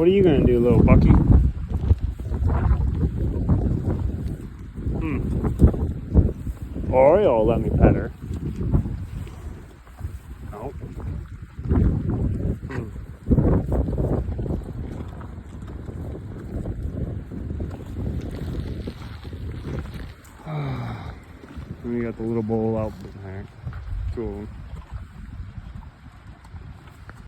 What are you gonna do, little Bucky? Oreo will let me pet her. No. We got the little bowl out there. Two of them.